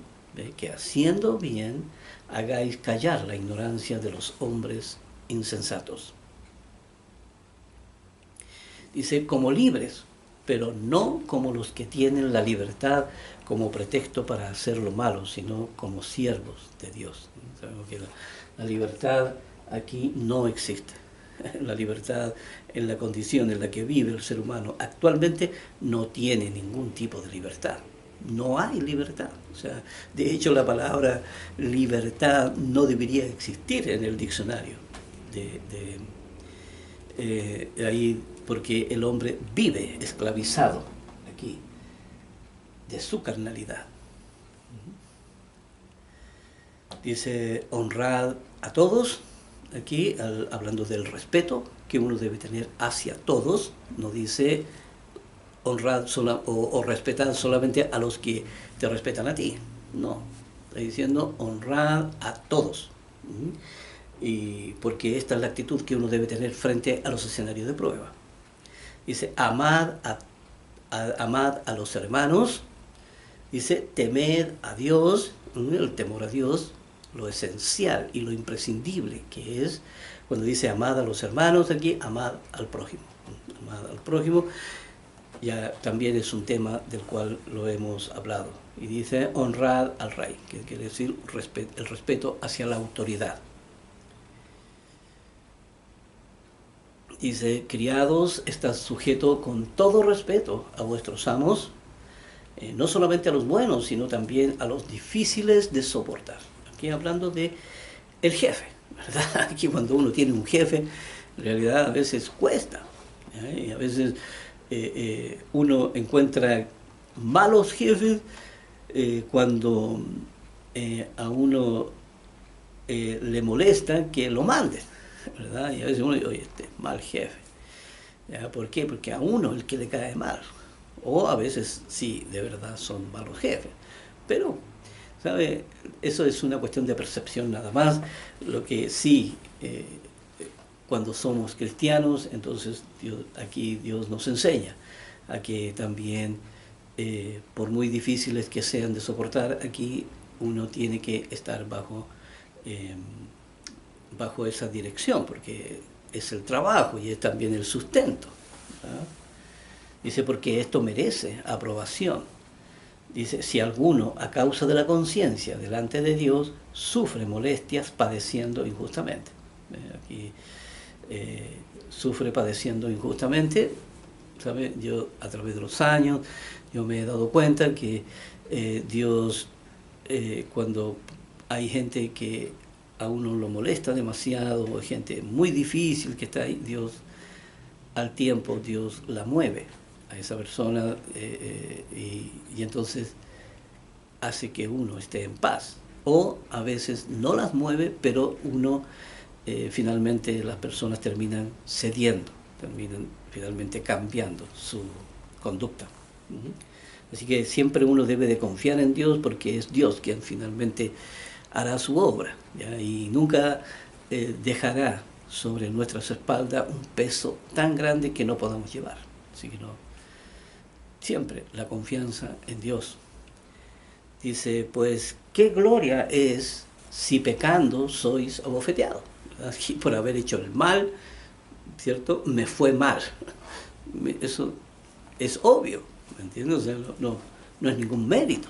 hagáis callar la ignorancia de los hombres insensatos. Dice, como libres, pero no como los que tienen la libertad como pretexto para hacer lo malo, sino como siervos de Dios. Sabemos que la libertad aquí no existe. La libertad en la condición en la que vive el ser humano actualmente no tiene ningún tipo de libertad. No hay libertad. O sea, de hecho la palabra libertad no debería existir en el diccionario. Ahí, porque el hombre vive esclavizado aquí de su carnalidad. Dice, honrad a todos, aquí hablando del respeto que uno debe tener hacia todos, no dice honrad o respetad solamente a los que te respetan a ti, no, está diciendo honrad a todos. Y porque esta es la actitud que uno debe tener frente a los escenarios de prueba. Dice, amad a los hermanos, dice, temed a Dios, el temor a Dios, lo esencial y lo imprescindible que es, cuando dice amad a los hermanos, aquí, amad al prójimo. Amad al prójimo, ya también es un tema del cual lo hemos hablado. Y dice, honrad al rey, que quiere decir el respeto hacia la autoridad. Dice, criados, estad sujetos con todo respeto a vuestros amos, no solamente a los buenos, sino también a los difíciles de soportar. Aquí hablando de el jefe, ¿verdad? Aquí cuando uno tiene un jefe, en realidad a veces cuesta, y a veces uno encuentra malos jefes cuando a uno le molesta que lo manden, ¿verdad? Y a veces uno dice, oye, este mal jefe. ¿Ya? ¿Por qué? Porque a uno el que le cae mal. O a veces sí, de verdad son malos jefes. Pero, ¿sabe? Eso es una cuestión de percepción nada más. Lo que sí, cuando somos cristianos, entonces aquí Dios nos enseña a que también, por muy difíciles que sean de soportar, aquí uno tiene que estar bajo esa dirección, porque es el trabajo y es también el sustento, ¿verdad? Dice, porque esto merece aprobación. Dice, si alguno, a causa de la conciencia delante de Dios, sufre molestias padeciendo injustamente. Aquí sufre padeciendo injustamente, ¿sabe? Yo, a través de los años, yo me he dado cuenta que Dios, cuando hay gente que a uno lo molesta demasiado, o gente muy difícil que está ahí, Dios, al tiempo, Dios la mueve a esa persona y entonces hace que uno esté en paz. O a veces no las mueve, pero uno, finalmente las personas terminan cediendo, terminan finalmente cambiando su conducta. Así que siempre uno debe de confiar en Dios, porque es Dios quien finalmente hará su obra, ¿ya? Y nunca dejará sobre nuestras espaldas un peso tan grande que no podamos llevar. Así que no, siempre la confianza en Dios. Dice, pues, ¿qué gloria es si pecando sois abofeteados? Aquí por haber hecho el mal, ¿cierto? Me fue mal. Eso es obvio, ¿me entiendes? O sea, no es ningún mérito.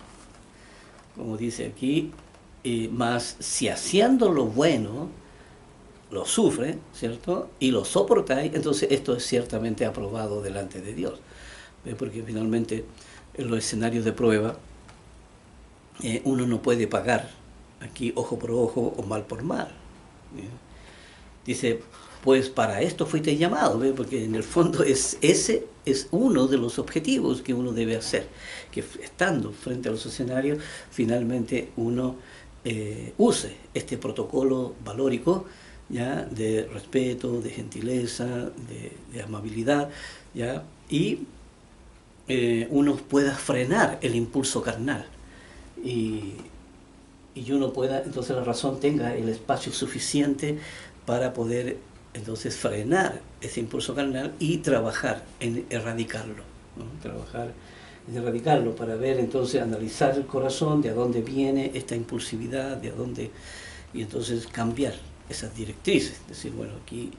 Como dice aquí, más si haciendo lo bueno lo sufre, ¿cierto? Y lo soportáis, entonces esto es ciertamente aprobado delante de Dios. ¿Ve? Porque finalmente en los escenarios de prueba uno no puede pagar aquí ojo por ojo o mal por mal. ¿Ve? Dice, pues para esto fuiste llamado, ¿ve? Porque en el fondo ese es uno de los objetivos que uno debe hacer, que estando frente a los escenarios, finalmente uno use este protocolo valórico, ¿ya? De respeto, de gentileza, de amabilidad, ¿ya? Y uno pueda frenar el impulso carnal y uno pueda, entonces la razón tenga el espacio suficiente para poder entonces frenar ese impulso carnal y trabajar en erradicarlo, ¿no? Trabajar en erradicarlo para ver entonces, analizar el corazón, de a dónde viene esta impulsividad, de a dónde, y entonces cambiar esas directrices, es decir, bueno, aquí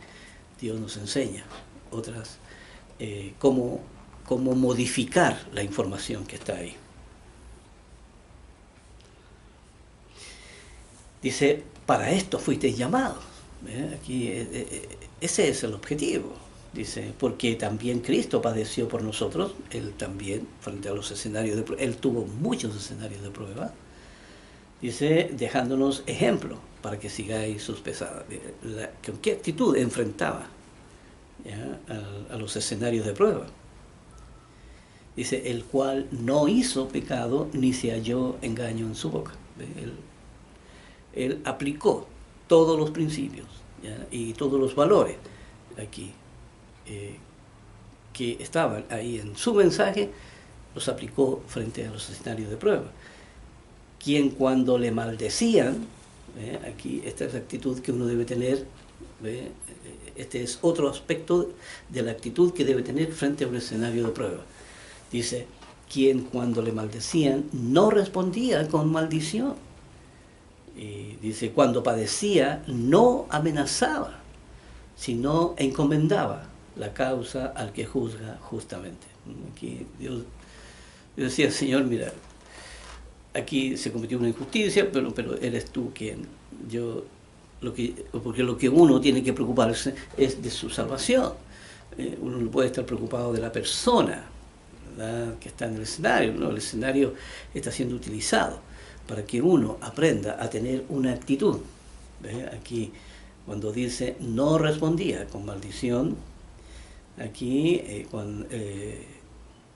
Dios nos enseña otras, cómo modificar la información que está ahí. Dice, para esto fuiste llamados. Aquí ese es el objetivo. Dice, porque también Cristo padeció por nosotros, Él también, frente a los escenarios de prueba, Él tuvo muchos escenarios de prueba. Dice, dejándonos ejemplo para que sigáis sus pesadas. ¿Con qué actitud enfrentaba, ¿ya? A los escenarios de prueba? Dice, el cual no hizo pecado ni se halló engaño en su boca. Él aplicó todos los principios, ¿ya? Y todos los valores aquí que estaban ahí en su mensaje, los aplicó frente a los escenarios de prueba. Quien cuando le maldecían, aquí esta es la actitud que uno debe tener, este es otro aspecto de la actitud que debe tener frente a un escenario de prueba. Dice, quien cuando le maldecían no respondía con maldición. Y dice, cuando padecía no amenazaba, sino encomendaba la causa al que juzga justamente. Aquí Dios decía, Señor, mira, aquí se cometió una injusticia, pero eres tú quien, porque lo que uno tiene que preocuparse es de su salvación. Uno no puede estar preocupado de la persona, ¿verdad?, que está en el escenario, ¿no? El escenario está siendo utilizado para que uno aprenda a tener una actitud. ¿Ve? Aquí, cuando dice no respondía con maldición, aquí,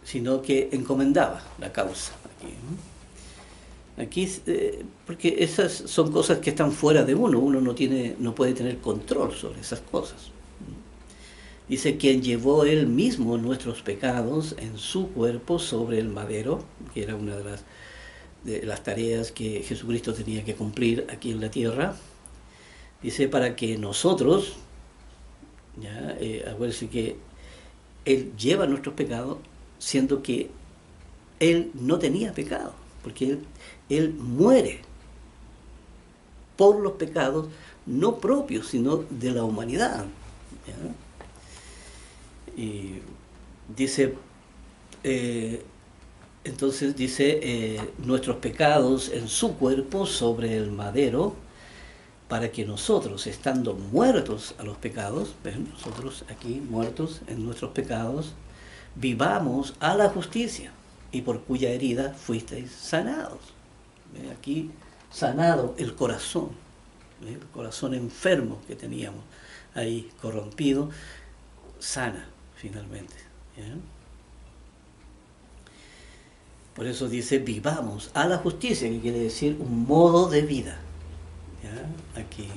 sino que encomendaba la causa. Aquí, porque esas son cosas que están fuera de uno no puede tener control sobre esas cosas. Dice, quien llevó él mismo nuestros pecados en su cuerpo sobre el madero, que era una de las tareas que Jesucristo tenía que cumplir aquí en la tierra. Dice, para que nosotros, ¿ya? Acuérdense que Él lleva nuestros pecados, siendo que Él no tenía pecado, porque Él muere por los pecados, no propios, sino de la humanidad, ¿ya? Y dice, entonces dice, nuestros pecados en su cuerpo sobre el madero, para que nosotros, estando muertos a los pecados, ¿ven? Nosotros aquí muertos en nuestros pecados, vivamos a la justicia, y por cuya herida fuisteis sanados. ¿Ven? Aquí sanado el corazón, ¿ven? El corazón enfermo que teníamos ahí corrompido, sana finalmente, ¿ya? Por eso dice, vivamos a la justicia, que quiere decir un modo de vida, ¿ya? Aquí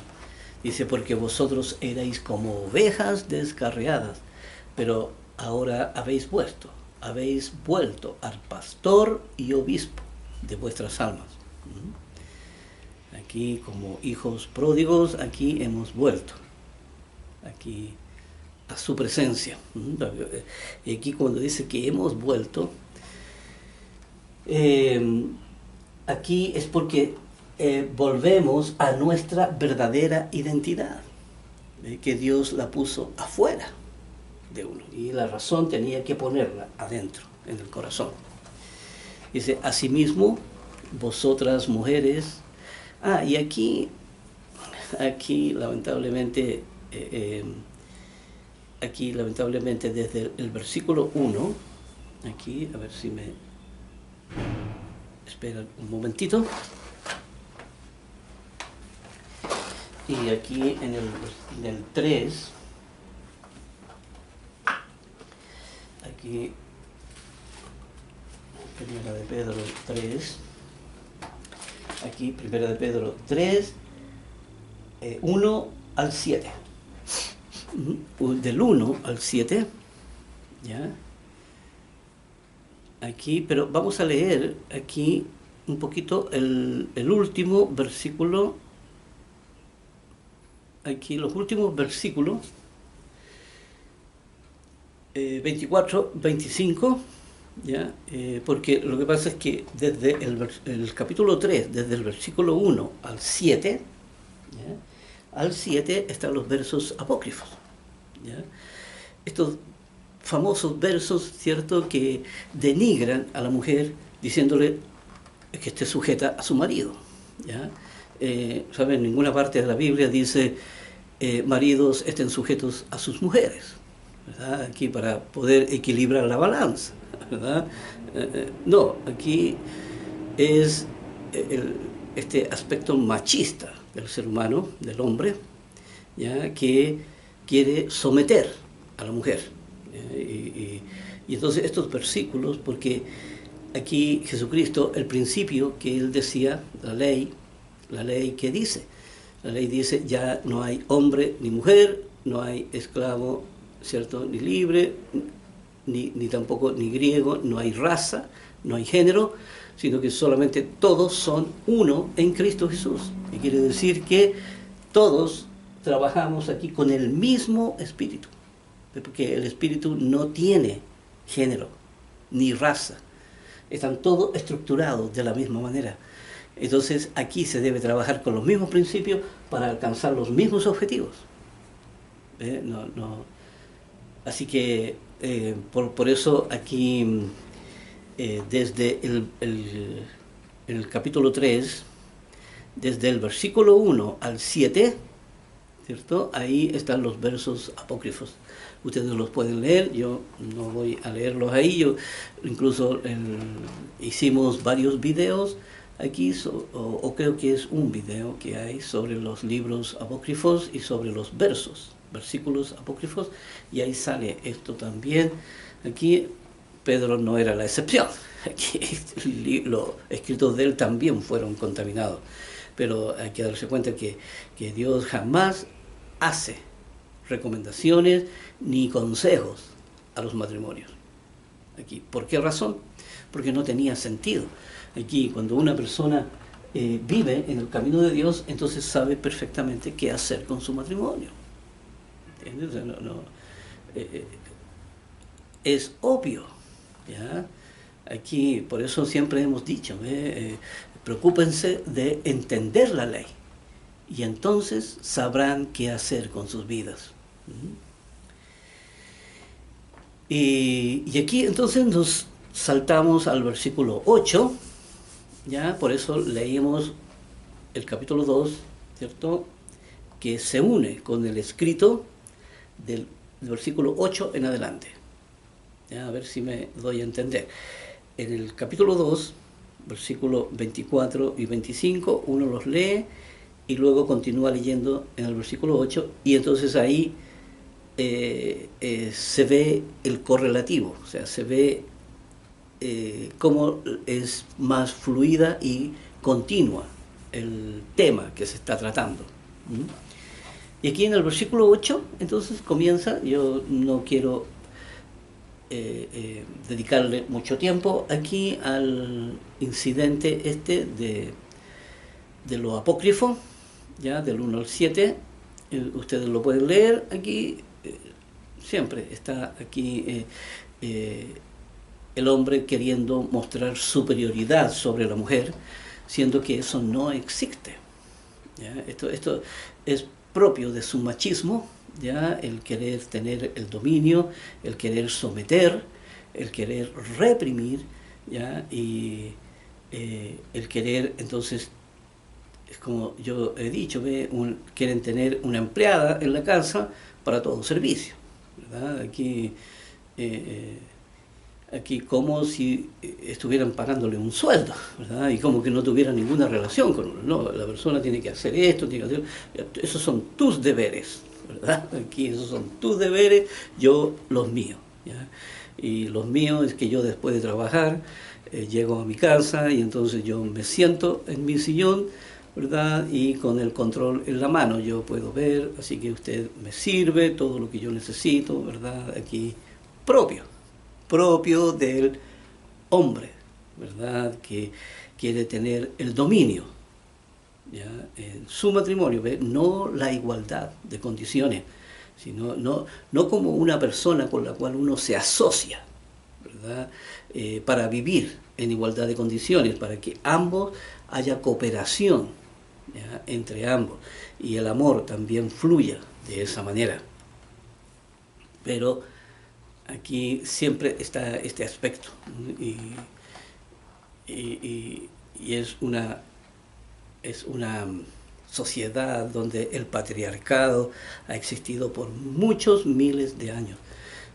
dice, porque vosotros erais como ovejas descarriadas, pero ahora habéis vuelto al pastor y obispo de vuestras almas. Aquí como hijos pródigos, aquí hemos vuelto. Aquí a su presencia. Y aquí cuando dice que hemos vuelto, aquí es porque volvemos a nuestra verdadera identidad, que Dios la puso afuera de uno y la razón tenía que ponerla adentro, en el corazón. Dice, asimismo, vosotras mujeres, y aquí lamentablemente, desde el versículo 1, aquí, a ver si me espera un momentito, y aquí en el 3, aquí, Primera de Pedro 3, aquí Primera de Pedro 3, 1 al 7, del 1 al 7, ¿ya? Aquí, pero vamos a leer aquí un poquito el último versículo, aquí los últimos versículos, 24, 25, ¿ya? Porque lo que pasa es que desde el capítulo 3, desde el versículo 1 al 7, ¿ya? Al 7 están los versos apócrifos, ¿ya? Estos famosos versos, ¿cierto?, que denigran a la mujer diciéndole que esté sujeta a su marido, ¿ya? ¿Saben? En ninguna parte de la Biblia dice maridos estén sujetos a sus mujeres, ¿verdad? Aquí para poder equilibrar la balanza, ¿verdad? No, aquí es este aspecto machista del ser humano, del hombre, ¿ya?, que quiere someter a la mujer. Y entonces estos versículos, porque aquí Jesucristo, el principio que él decía, la ley que dice, la ley dice, ya no hay hombre ni mujer, no hay esclavo, ¿cierto?, ni libre, ni tampoco ni griego, no hay raza, no hay género, sino que solamente todos son uno en Cristo Jesús. Y quiere decir que todos trabajamos aquí con el mismo espíritu, porque el espíritu no tiene género ni raza, están todos estructurados de la misma manera. Entonces aquí se debe trabajar con los mismos principios para alcanzar los mismos objetivos. Así que por eso aquí desde el capítulo 3, desde el versículo 1 al 7, ¿cierto? Ahí están los versos apócrifos. Ustedes los pueden leer, yo no voy a leerlos ahí, incluso hicimos varios videos aquí, o creo que es un video que hay sobre los libros apócrifos y sobre los versículos apócrifos, y ahí sale esto también. Aquí Pedro no era la excepción, aquí los escritos de él también fueron contaminados, pero hay que darse cuenta que Dios jamás hace recomendaciones ni consejos a los matrimonios. Aquí, ¿por qué razón? Porque no tenía sentido. Aquí, cuando una persona vive en el camino de Dios, entonces sabe perfectamente qué hacer con su matrimonio. ¿Entiendes? O sea, es obvio, ¿ya? Aquí, por eso siempre hemos dicho, preocúpense de entender la ley, y entonces sabrán qué hacer con sus vidas. Y aquí entonces nos saltamos al versículo 8, ¿ya? Por eso leímos el capítulo 2, ¿cierto?, que se une con el escrito del versículo 8 en adelante. ¿Ya? A ver si me doy a entender. En el capítulo 2, versículo 24 y 25, uno los lee y luego continúa leyendo en el versículo 8, y entonces ahí se ve el correlativo, o sea, se ve cómo es más fluida y continua el tema que se está tratando. Y aquí en el versículo 8, entonces comienza, yo no quiero dedicarle mucho tiempo aquí al incidente de lo apócrifo, ya del 1 al 7. Ustedes lo pueden leer aquí, siempre está aquí el hombre queriendo mostrar superioridad sobre la mujer, siendo que eso no existe. ¿Ya? Esto es propio de su machismo, ¿ya? El querer tener el dominio, el querer someter, el querer reprimir, ¿ya? Y el querer, entonces, es como yo he dicho, quieren tener una empleada en la casa para todo servicio, ¿verdad? Aquí como si estuvieran pagándole un sueldo, ¿verdad? Y como que no tuviera ninguna relación con uno. No, la persona tiene que hacer esto, tiene que hacer... Esos son tus deberes, ¿verdad? Aquí esos son tus deberes, yo los míos, ¿ya? Y los míos es que yo después de trabajar llego a mi casa y entonces yo me siento en mi sillón, ¿verdad? Y con el control en la mano yo puedo ver, así que usted me sirve todo lo que yo necesito, ¿verdad? Aquí propio del hombre, ¿verdad? Que quiere tener el dominio, ¿ya? En su matrimonio, ¿ve? No la igualdad de condiciones, sino no como una persona con la cual uno se asocia, ¿verdad? Para vivir en igualdad de condiciones, para que ambos haya cooperación, ¿ya? Entre ambos, y el amor también fluya de esa manera. Pero aquí siempre está este aspecto, y es una sociedad donde el patriarcado ha existido por muchos miles de años,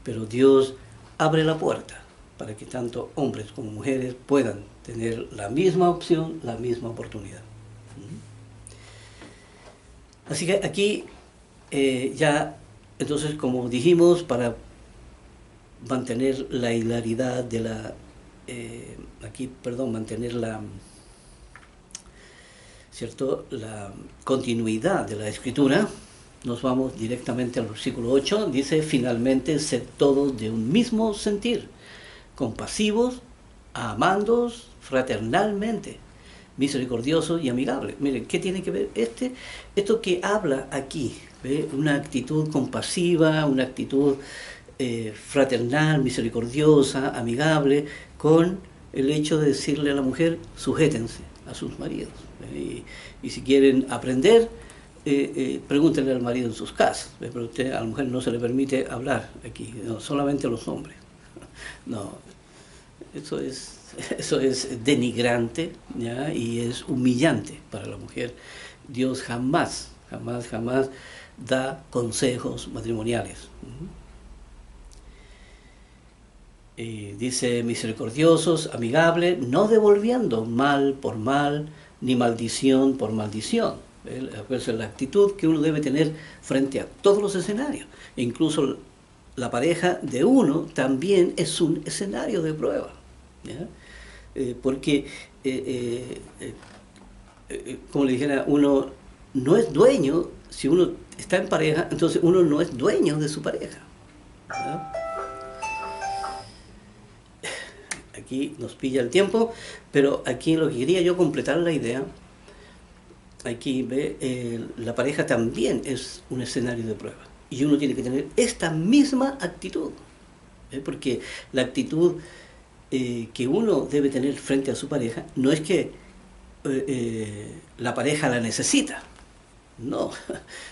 pero Dios abre la puerta para que tanto hombres como mujeres puedan tener la misma opción, la misma oportunidad. Así que aquí ya, entonces, como dijimos, para mantener la hilaridad de la, mantener la, ¿cierto?, la continuidad de la escritura, nos vamos directamente al versículo 8, dice, finalmente, sed todos de un mismo sentir, compasivos, amándoos fraternalmente, misericordiosos y amigables. Miren, ¿qué tiene que ver esto que habla aquí? ¿Ve? Una actitud compasiva, una actitud fraternal, misericordiosa, amigable, con el hecho de decirle a la mujer, sujétense a sus maridos. Y si quieren aprender, pregúntenle al marido en sus casas. Pero a la mujer no se le permite hablar aquí, no, solamente a los hombres. No, eso es denigrante, ¿ya? Y es humillante para la mujer. Dios jamás da consejos matrimoniales. Dice misericordiosos, amigables, no devolviendo mal por mal, ni maldición por maldición. Esa es la actitud que uno debe tener frente a todos los escenarios. E incluso la pareja de uno también es un escenario de prueba, ¿ya? Porque, como le dijera, uno no es dueño, si uno está en pareja, entonces uno no es dueño de su pareja, ¿ya? Aquí nos pilla el tiempo, pero aquí lo que quería yo completar la idea, aquí ve, la pareja también es un escenario de prueba, y uno tiene que tener esta misma actitud, porque la actitud que uno debe tener frente a su pareja no es que la pareja la necesita, no,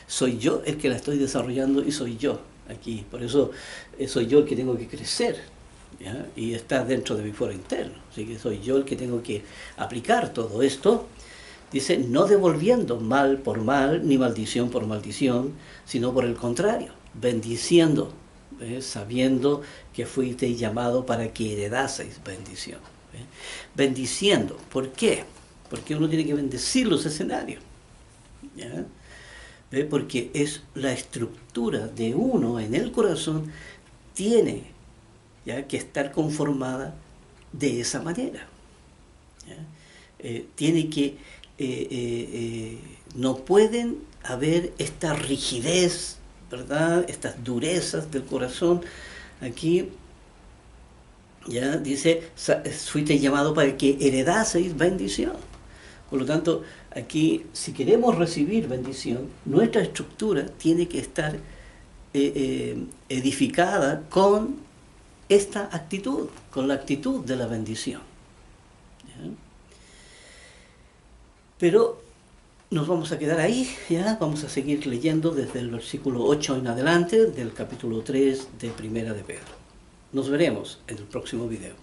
soy yo el que la estoy desarrollando y soy yo aquí, por eso soy yo el que tengo que crecer, ¿ya? Y está dentro de mi foro interno, así que soy yo el que tengo que aplicar todo esto. Dice, no devolviendo mal por mal, ni maldición por maldición, sino por el contrario, bendiciendo, sabiendo que fuisteis llamado para que heredaseis bendición. Bendiciendo, ¿por qué? Porque uno tiene que bendecir los escenarios, ¿ya? Porque es la estructura de uno en el corazón, tiene, ¿ya?, que estar conformada de esa manera, ¿ya? Tiene que no pueden haber esta rigidez, ¿verdad?, estas durezas del corazón. Aquí ya dice, fuiste llamado para que heredaseis bendición. Por lo tanto, aquí, si queremos recibir bendición, nuestra estructura tiene que estar edificada con esta actitud, con la actitud de la bendición. ¿Ya? Pero nos vamos a quedar ahí, ¿ya? Vamos a seguir leyendo desde el versículo 8 en adelante del capítulo 3 de Primera de Pedro. Nos veremos en el próximo video.